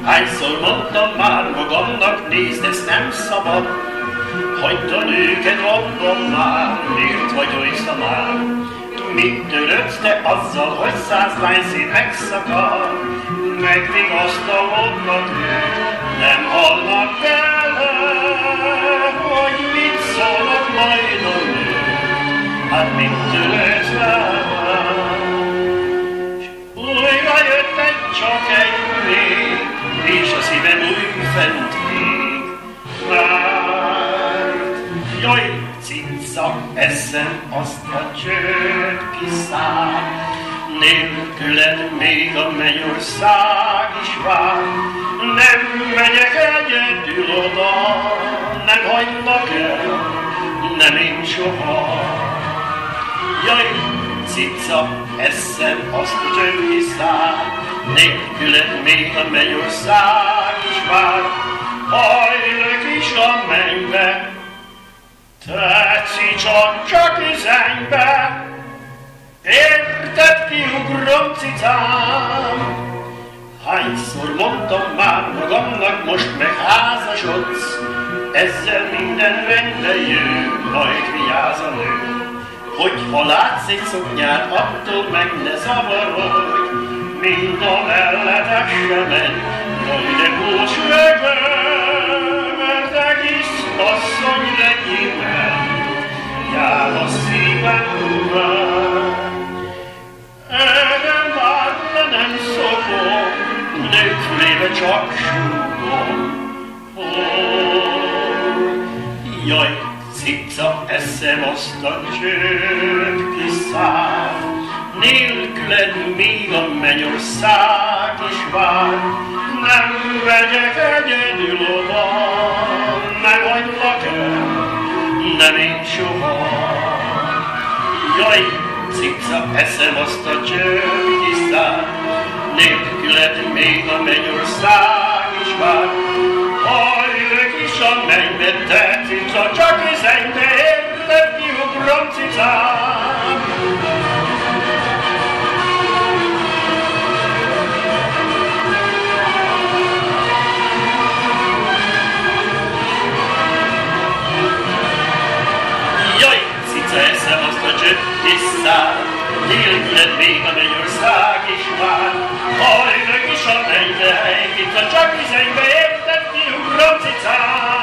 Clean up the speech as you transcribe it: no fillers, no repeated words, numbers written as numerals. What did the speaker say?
Hányszor mondtam már magamnak, nézd, ez nem szabad, hagyd a nőket abban már, miért vagy oly szamár? Mit törődsz te azzal, hogy 100 lányszét megszakad, meg még azt a mondnak ők, nem hallnak bele, hogy mit szólnak majd a nők, hát mit törődsz vele? S újra jött csak egy még, és a szívem új fent ég, mert jaj, cica, eszem azt a csőd-kiszár, nélküled még a mennyország is vár. Nem megyek egyedül oda, nem hagylak el, nem én soha. Jaj, cica, eszem azt a csőd-kiszár, nélküled még a mennyország is vár. Hajlök is a mennybe, te cica, csak üzenjbe, érted, kiugrom, cicám? Hányszor mondtam már magamnak, most meg házasodsz, ezzel minden rendbe jön, majd vigyáz a nő. Hogyha látsz egy szoknyát, attól meg ne zavarodj, mind a melletek se menj, jaj, de búcs mögött, mert egész asszony legyen, jár a szívembe. Erre már le nem szokom, nők fülébe csak súgom. Jaj, cica, eszem azt a csőd-kiszár, nélküled még a mennyország is vár. Nem vegyek egyedül oda, nem hagylak el, nem én soha. Jaj, cica, eszem azt a csőd-kiszár, nélküled még a mennyország is vár. Hajlök is a mennybe, te cica, csak üzenjbe, érted, kiugrom, cicám? Jaj, cica, eszem azt a csőd-kiszár, nélküled még a mennyország is vár. Hajlök is a mennybe, cica, csak üzenjbe, érted, kiugrom, cicám?